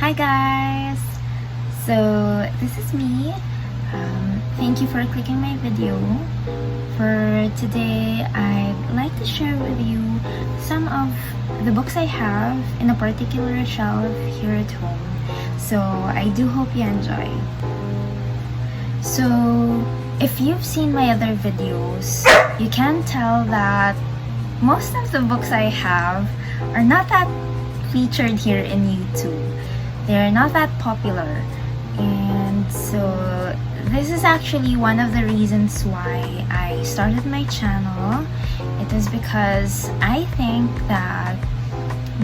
Hi guys! So this is me. Thank you for clicking my video. For today, I'd like to share with you some of the books I have in a particular shelf here at home. So I do hope you enjoy. So if you've seen my other videos, you can tell that most of the books I have are not that featured here in YouTube. They're not that popular, and so this is actually one of the reasons why I started my channel. It is because I think that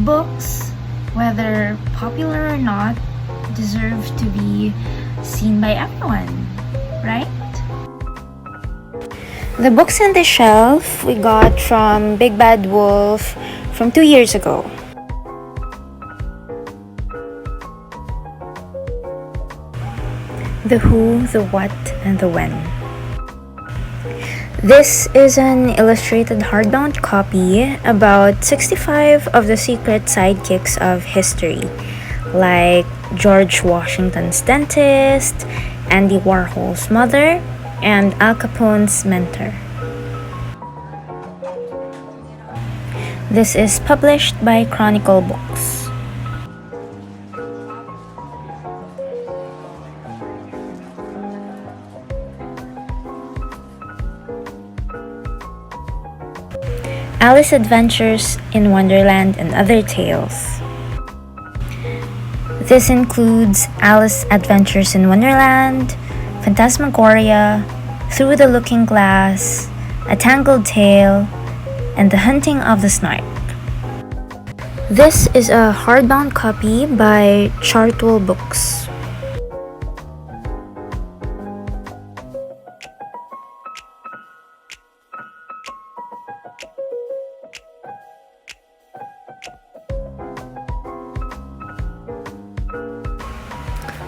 books, whether popular or not, deserve to be seen by everyone, right? The books on the shelf we got from Big Bad Wolf from 2 years ago. The Who, the What, and the When. This is an illustrated hardbound copy about 65 of the secret sidekicks of history, like George Washington's dentist, Andy Warhol's mother, and Al Capone's mentor. This is published by Chronicle Books. Alice Adventures in Wonderland and Other Tales. This includes Alice Adventures in Wonderland, Phantasmagoria, Through the Looking Glass, A Tangled Tale, and The Hunting of the Snark. This is a hardbound copy by Chartwell Books.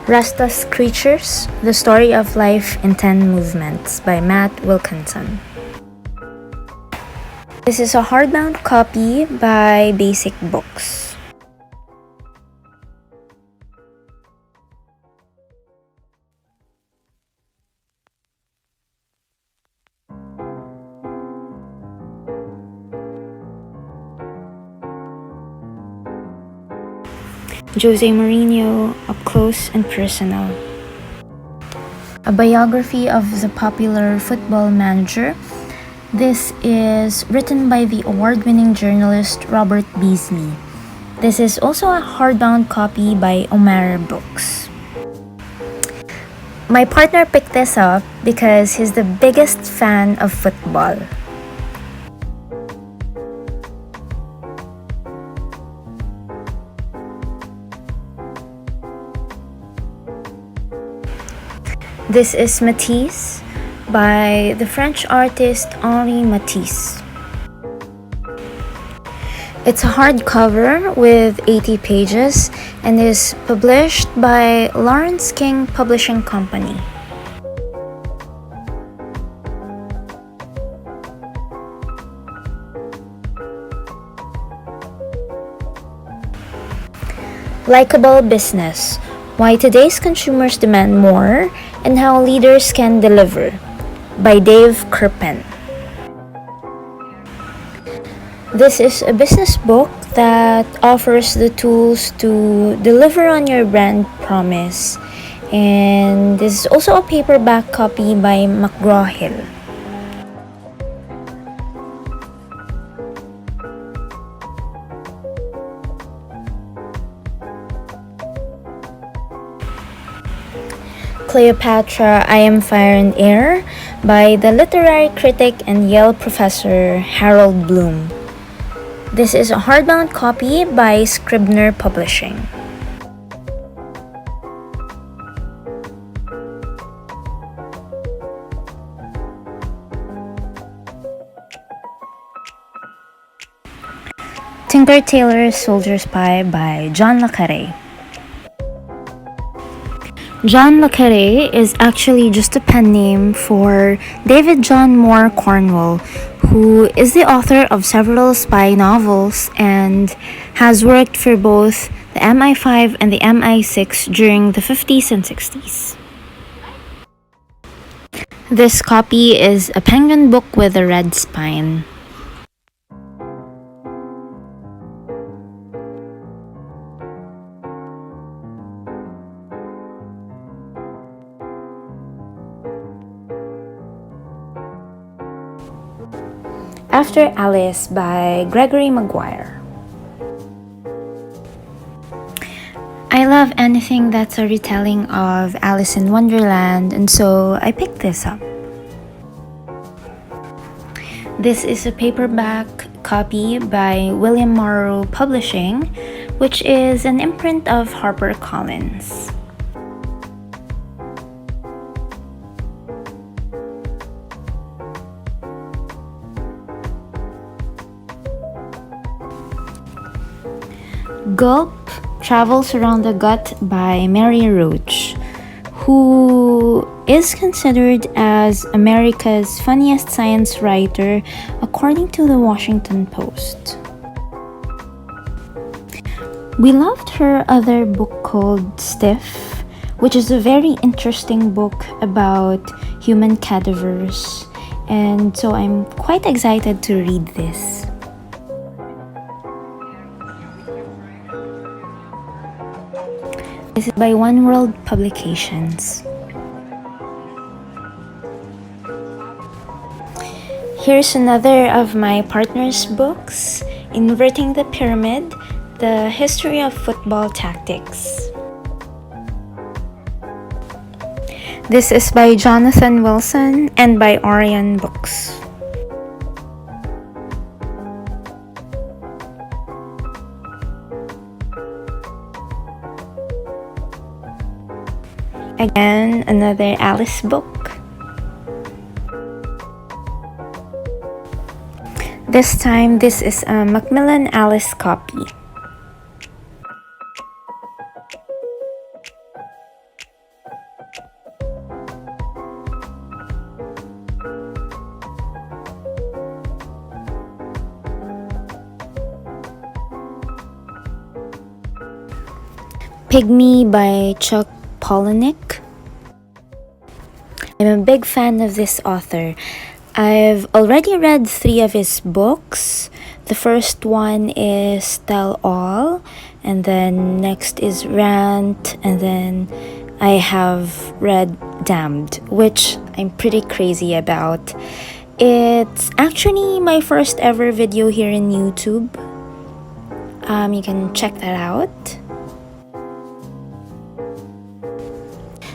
Rasta's Creatures, The Story of Life in 10 Movements by Matt Wilkinson. This is a hardbound copy by Basic Books. Jose Mourinho, Up Close and Personal. A biography of the popular football manager. This is written by the award-winning journalist Robert Beasley. This is also a hardbound copy by Omar Books. My partner picked this up because he's the biggest fan of football. This is Matisse by the French artist Henri Matisse. It's a hardcover with 80 pages and is published by Lawrence King Publishing Company. Likeable Business: Why Today's Consumers Demand More and How Leaders Can Deliver by Dave Kirpen. This is a business book that offers the tools to deliver on your brand promise, and this is also a paperback copy by McGraw-Hill. Cleopatra, I Am Fire and Air by the literary critic and Yale professor Harold Bloom. This is a hardbound copy by Scribner Publishing. Tinker Tailor Soldier Spy by John le Carré. John le Carré is actually just a pen name for David John Moore Cornwell, who is the author of several spy novels and has worked for both the MI5 and the MI6 during the 50s and 60s. This copy is a penguin book with a red spine. After Alice by Gregory Maguire. I love anything that's a retelling of Alice in Wonderland, and so I picked this up. This is a paperback copy by William Morrow Publishing, which is an imprint of HarperCollins. Gulp travels around the gut by Mary Roach, who is considered as America's funniest science writer according to the Washington Post. We loved her other book called Stiff, which is a very interesting book about human cadavers, and so I'm quite excited to read this. This is by One World Publications. Here's another of my partner's books, Inverting the Pyramid, The History of Football Tactics. This is by Jonathan Wilson and by Orion Books. Again, another Alice book. This time, this is a Macmillan Alice copy. Pygmy by Chuck Palahniuk. I'm a big fan of this author. I've already read 3 of his books. The first one is Tell All, and then next is Rant, and then I have read Damned, which I'm pretty crazy about. It's actually my first ever video here in YouTube. You can check that out.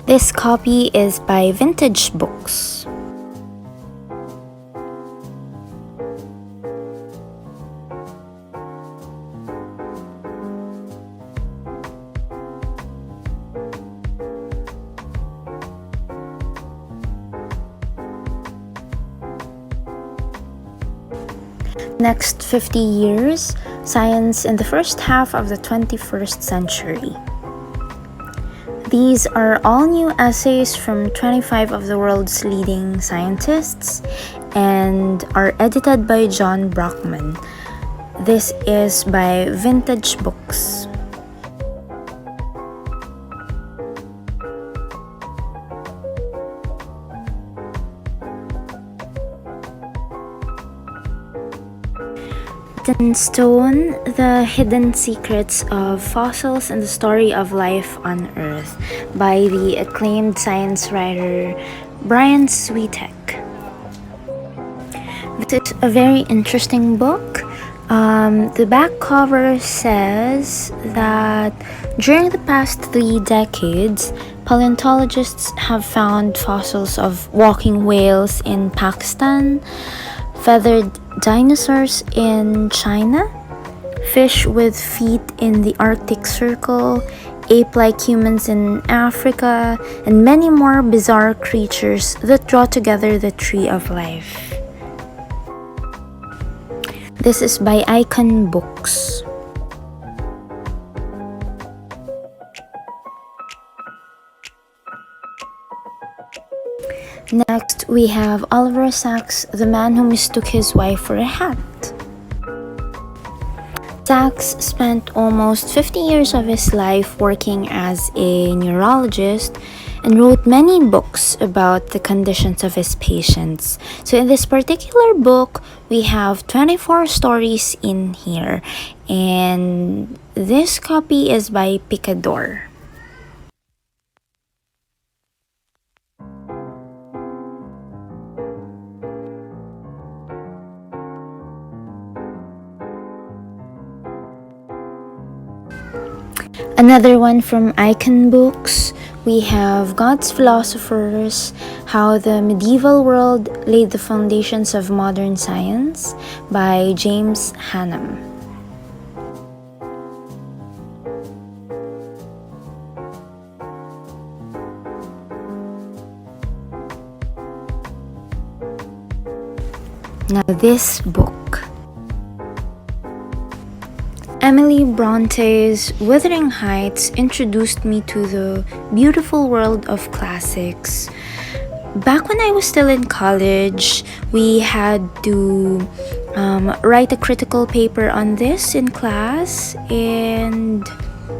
This copy is by Vintage Books. Next 50 years, science in the first half of the 21st century. These are all new essays from 25 of the world's leading scientists and are edited by John Brockman. This is by Vintage Books. Stone, The Hidden Secrets of Fossils and the Story of Life on Earth by the acclaimed science writer Brian Switek. This is a very interesting book. The back cover says that during the past 3 decades, paleontologists have found fossils of walking whales in Pakistan, feathered dinosaurs in China, fish with feet in the Arctic Circle, ape-like humans in Africa, and many more bizarre creatures that draw together the Tree of Life. This is by Icon Books. Next, we have Oliver Sacks' The Man Who Mistook His Wife for a Hat. Sachs spent almost 50 years of his life working as a neurologist and wrote many books about the conditions of his patients. So in this particular book, we have 24 stories in here, and this copy is by Picador. Another one from Icon Books, we have God's Philosophers, How the Medieval World Laid the Foundations of Modern Science by James Hannam. Now this book. Emily Bronte's Wuthering Heights introduced me to the beautiful world of classics. Back when I was still in college, we had to write a critical paper on this in class, and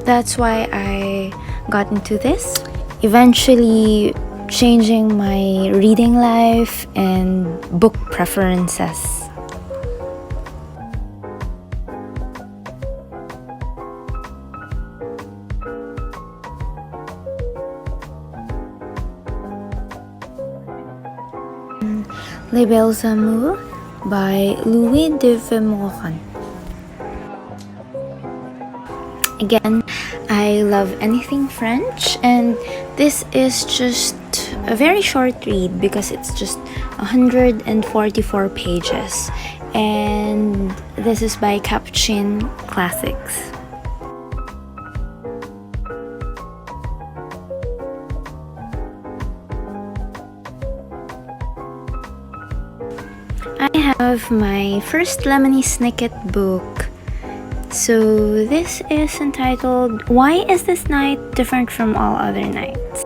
that's why I got into this. Eventually changing my reading life and book preferences. Les Belles Amours by Louis de Vermoren. Again, I love anything French, and this is just a very short read because it's just 144 pages, and this is by Capuchin Classics. I have my first Lemony Snicket book. So this is entitled, Why is this night different from all other nights?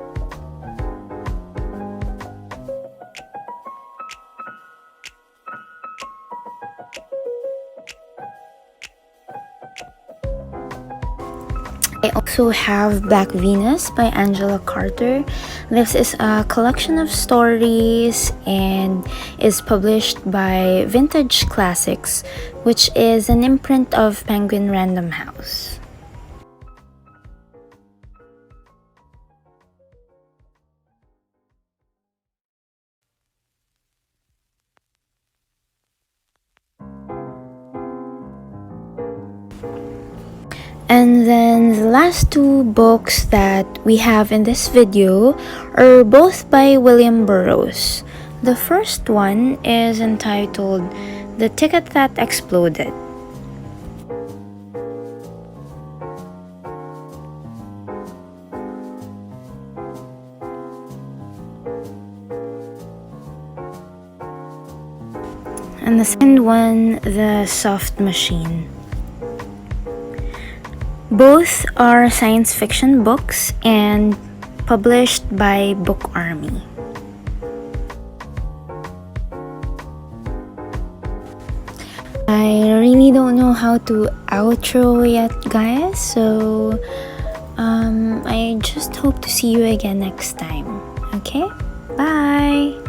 I also have Black Venus by Angela Carter. This is a collection of stories and is published by Vintage Classics, which is an imprint of Penguin Random House. And then the last two books that we have in this video are both by William Burroughs. The first one is entitled The Ticket That Exploded. And the second one, The Soft Machine. Both are science fiction books and published by Book Army. I really don't know how to outro yet, guys, so I just hope to see you again next time. Okay? Bye!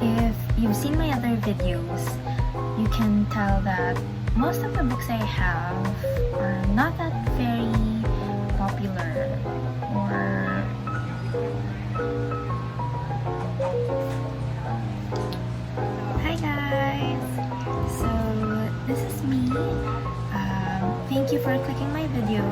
If you've seen my other videos, you can tell that most of the books I have are not that very popular, or hi guys, so this is me. Thank you for clicking my video.